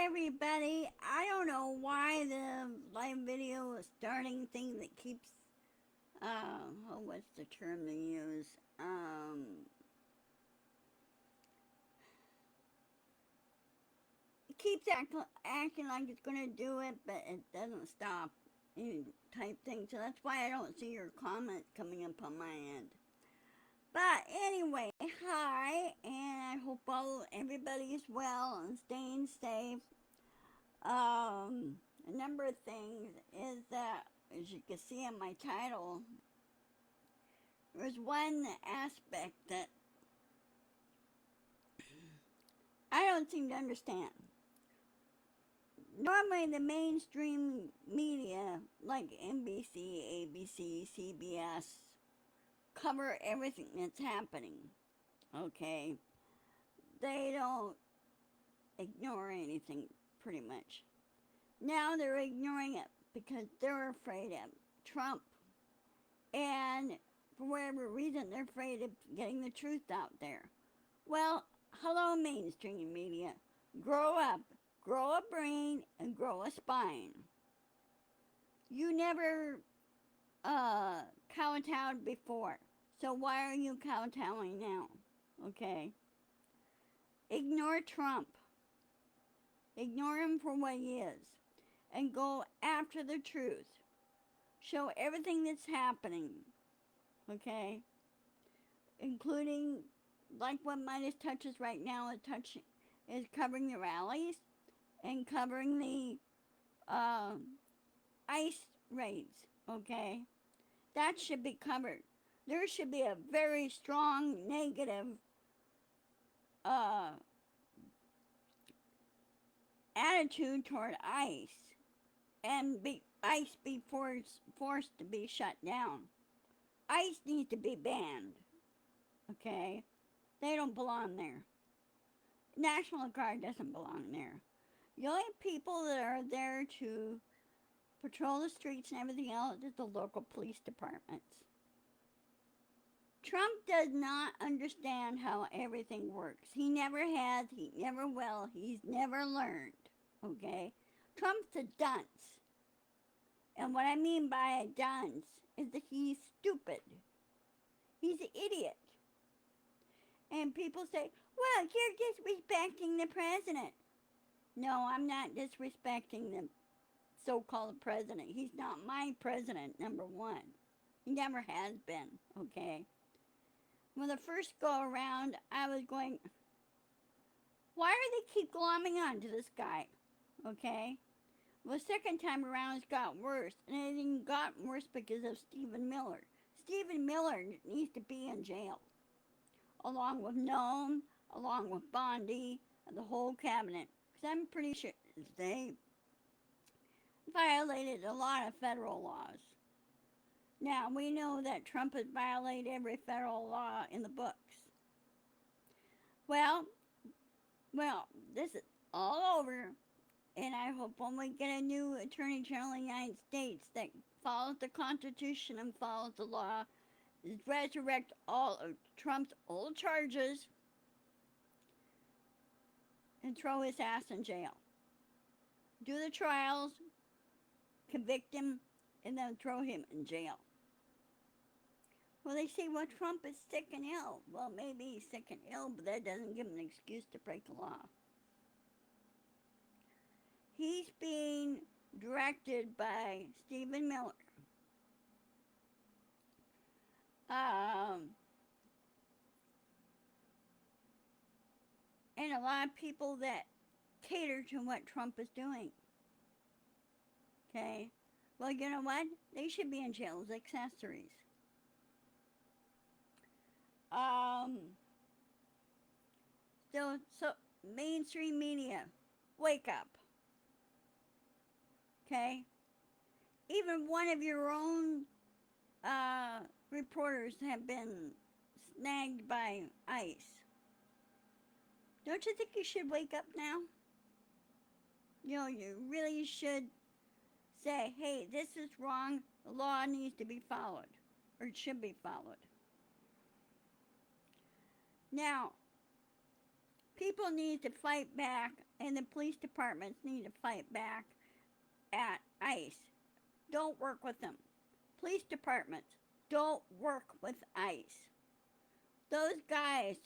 everybody. I don't know why the live video starting thing that keeps, what's the term they use? It keeps acting like it's going to do it, but it doesn't stop. Type thing. So that's why I don't see your comments coming up on my end. But anyway, hi, and I hope everybody is well and staying safe. A number of things is that, as you can see in my title, there's one aspect that I don't seem to understand. Normally, the mainstream media, like NBC, ABC, CBS, cover everything that's happening, okay? They don't ignore anything, pretty much. Now they're ignoring it because they're afraid of Trump. And for whatever reason, they're afraid of getting the truth out there. Well, hello, mainstream media. Grow up, grow a brain, and grow a spine. You never kowtowed before, so why are you kowtowing now? Okay? Ignore Trump. Ignore him for what he is. And go after the truth. Show everything that's happening. Okay? Including, like what Midas touches right now, is covering the rallies and covering the ICE raids. Okay? That should be covered. There should be a very strong negative uh, attitude toward ICE, and ICE be forced to be shut down. ICE needs to be banned. Okay? They don't belong there. National Guard doesn't belong there. The only people that are there to patrol the streets and everything else is the local police departments. Trump does not understand how everything works. He never has, he never will, he's never learned. Okay? Trump's a dunce. And what I mean by a dunce is that he's stupid. He's an idiot. And people say, well, you're disrespecting the president. No, I'm not disrespecting the so-called president. He's not my president, number one. He never has been, okay? When the first go around, I was going, why do they keep glomming on to this guy, okay? Well, the second time around, it got worse. And it even got worse because of Stephen Miller. Stephen Miller needs to be in jail, along with Noam, along with Bondi, and the whole cabinet. Because I'm pretty sure they violated a lot of federal laws. Now, we know that Trump has violated every federal law in the books. Well, this is all over, and I hope when we get a new Attorney General of the United States that follows the Constitution and follows the law, resurrect all of Trump's old charges and throw his ass in jail. Do the trials, convict him, and then throw him in jail. Well, they say, well, Trump is sick and ill. Well, maybe he's sick and ill, but that doesn't give him an excuse to break the law. He's being directed by Stephen Miller. And a lot of people that cater to what Trump is doing. Okay? Well, you know what? They should be in jail as accessories. So mainstream media, wake up. Okay? Even one of your own reporters have been snagged by ICE. Don't you think you should wake up now? You really should say, hey, this is wrong. The law needs to be followed, or it should be followed. Now, people need to fight back and the police departments need to fight back at ICE. Don't work with them. Police departments, don't work with ICE. Those guys,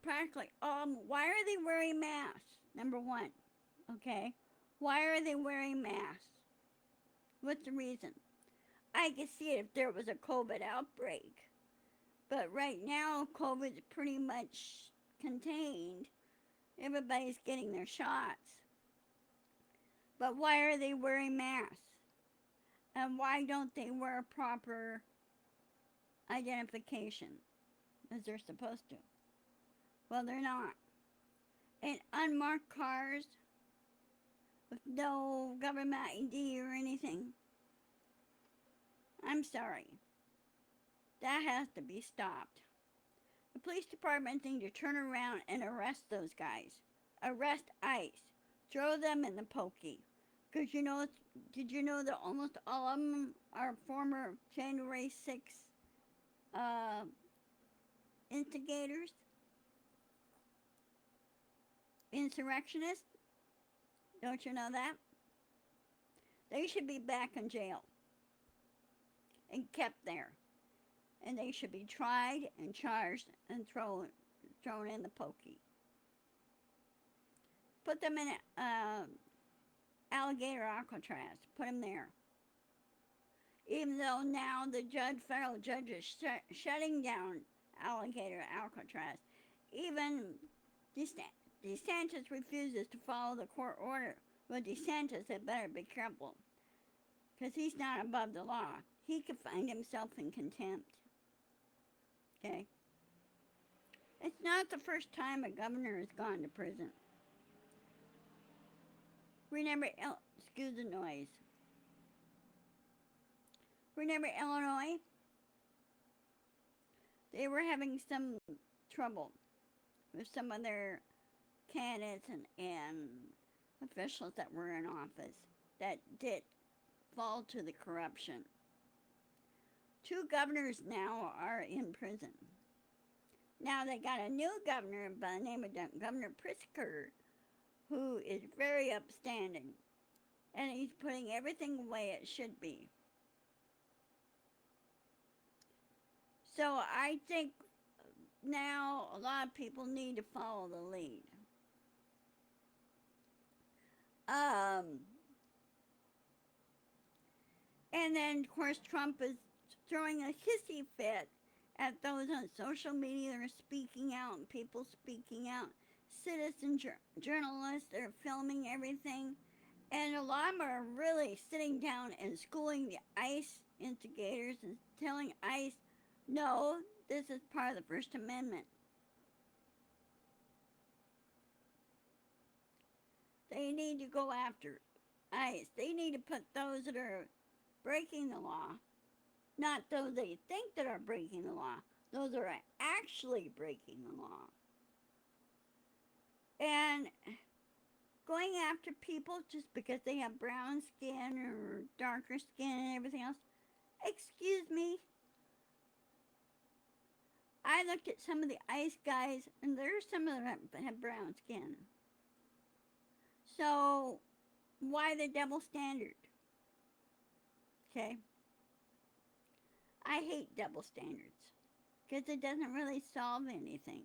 practically, why are they wearing masks? Number one, okay? Why are they wearing masks? What's the reason? I could see it if there was a COVID outbreak. But right now, COVID's pretty much contained. Everybody's getting their shots. But why are they wearing masks? And why don't they wear proper identification as they're supposed to? Well, they're not. And unmarked cars with no government ID or anything. I'm sorry. That has to be stopped. The police department need to turn around and arrest those guys. Arrest ICE. Throw them in the pokey. Because did you know that almost all of them are former January 6th instigators? Insurrectionists? Don't you know that? They should be back in jail and kept there. And they should be tried and charged and thrown in the pokey. Put them in alligator Alcatraz. Put them there. Even though now the federal judge is shutting down alligator Alcatraz. Even DeSantis refuses to follow the court order. Well, DeSantis had better be careful, because he's not above the law. He could find himself in contempt. Okay? It's not the first time a governor has gone to prison. Remember, excuse the noise. Remember Illinois? They were having some trouble with some of their candidates and officials that were in office that did fall to the corruption. 2 governors now are in prison. Now they got a new governor by the name of Governor Pritzker, who is very upstanding, and he's putting everything the way it should be. So I think now a lot of people need to follow the lead. And then, of course, Trump is throwing a hissy fit at those on social media that are speaking out, and people speaking out, citizen journalists that are filming everything. And a lot of them are really sitting down and schooling the ICE instigators and telling ICE, no, this is part of the First Amendment. They need to go after ICE. They need to put those that are breaking the law, not those they think that are breaking the law, those that are actually breaking the law. And going after people just because they have brown skin or darker skin and everything else, excuse me. I looked at some of the ICE guys, and there's some of them that have brown skin. So, why the double standard? Okay? I hate double standards, because it doesn't really solve anything.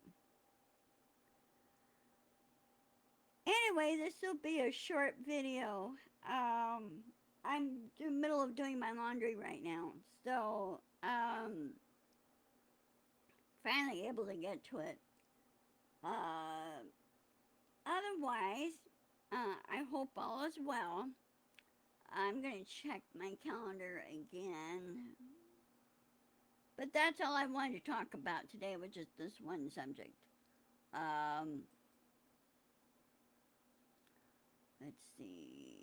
Anyway, this will be a short video. I'm in the middle of doing my laundry right now, so, finally able to get to it. Otherwise, I hope all is well. I'm going to check my calendar again. But that's all I wanted to talk about today, was just this one subject. Let's see.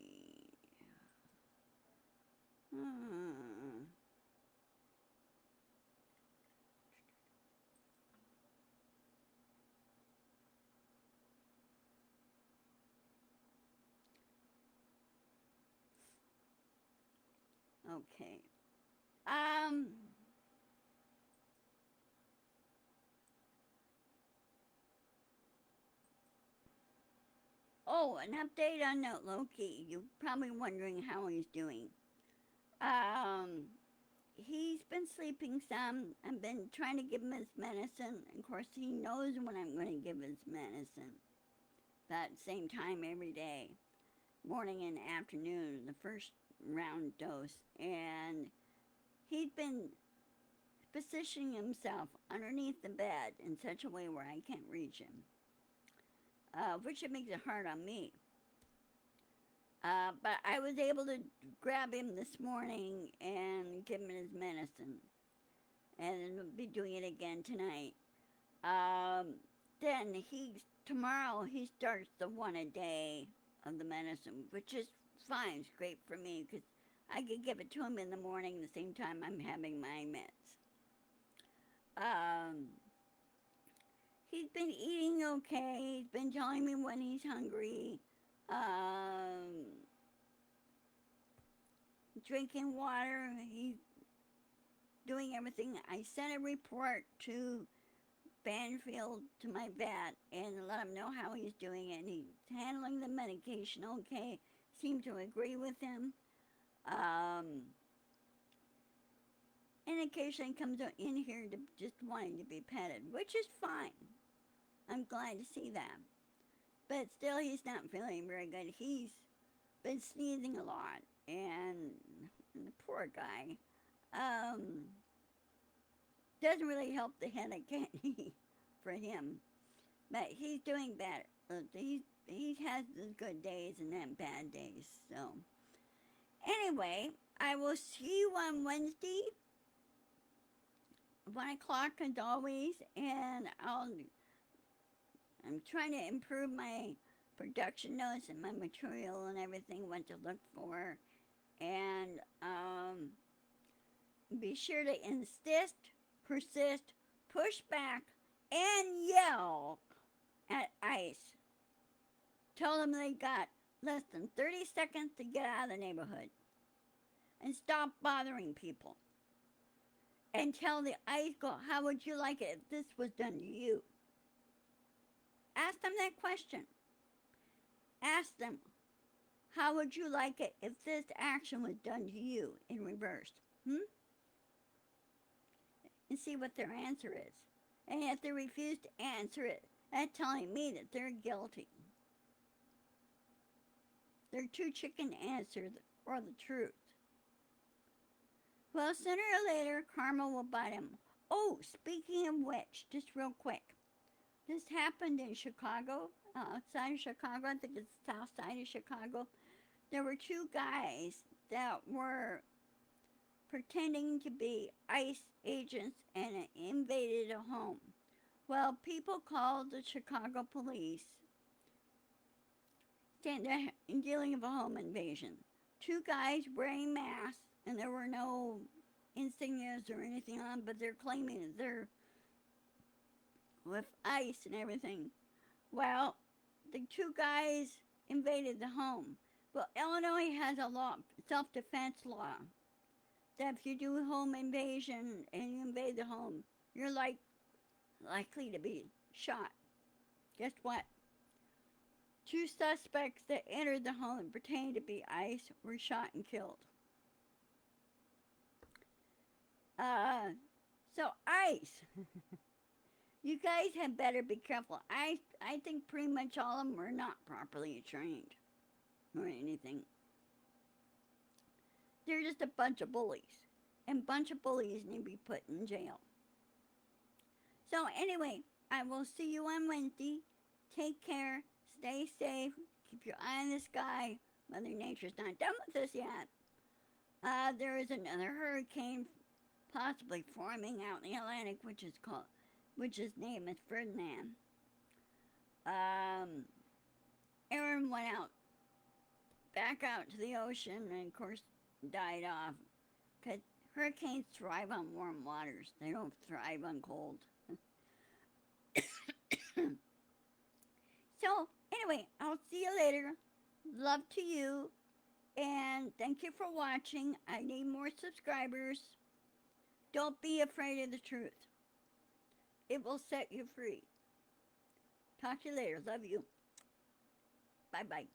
Okay. Oh, an update on that Loki. You're probably wondering how he's doing. Um, he's been sleeping some. I've been trying to give him his medicine. Of course, he knows when I'm going to give his medicine. That same time every day, morning and afternoon, the first round dose. And he's been positioning himself underneath the bed in such a way where I can't reach him, which it makes it hard on me. But I was able to grab him this morning and give him his medicine, and I'll be doing it again tonight. Then tomorrow he starts the one a day of the medicine, which is fine. It's great for me because I could give it to him in the morning the same time I'm having my meds. Um, he's been eating okay. He's been telling me when he's hungry. Drinking water. He's doing everything. I sent a report to Banfield, to my vet, and let him know how he's doing, and he's handling the medication okay. Seem to agree with him. And occasionally comes in here to just wanting to be petted, which is fine. I'm glad to see that. But still, he's not feeling very good. He's been sneezing a lot, and the poor guy doesn't really help the headache for him. But he's doing better. He has his good days and then bad days. So anyway, I will see you on Wednesday, 1 o'clock as always, and I'm trying to improve my production notes and my material and everything, what to look for, and be sure to insist, persist, push back, and yell at ICE. Tell them they got less than 30 seconds to get out of the neighborhood. And stop bothering people. And tell the ICE girl, how would you like it if this was done to you? Ask them that question. Ask them, how would you like it if this action was done to you in reverse? And see what their answer is. And if they refuse to answer it, that's telling me that they're guilty. They're too chicken to answer or the truth. Well, sooner or later, karma will bite him. Oh, speaking of which, just real quick. This happened in Chicago, outside of Chicago. I think it's the south side of Chicago. There were two guys that were pretending to be ICE agents and invaded a home. Well, people called the Chicago police in dealing with a home invasion. Two guys wearing masks, and there were no insignias or anything on, but they're claiming that they're with ICE and everything. Well, the two guys invaded the home. Well, Illinois has a law, self-defense law, that if you do a home invasion and you invade the home, you're likely to be shot. Guess what? Two suspects that entered the home and pretended to be ICE were shot and killed. So ICE, you guys had better be careful. I think pretty much all of them were not properly trained or anything. They're just a bunch of bullies. And a bunch of bullies need to be put in jail. So anyway, I will see you on Wednesday. Take care. Stay safe. Keep your eye on the sky. Mother Nature's not done with us yet. There is another hurricane possibly forming out in the Atlantic, which is named as Ferdinand. Aaron went back out to the ocean, and of course died off. Because hurricanes thrive on warm waters. They don't thrive on cold. So, anyway, I'll see you later. Love to you. And thank you for watching. I need more subscribers. Don't be afraid of the truth. It will set you free. Talk to you later. Love you. Bye bye.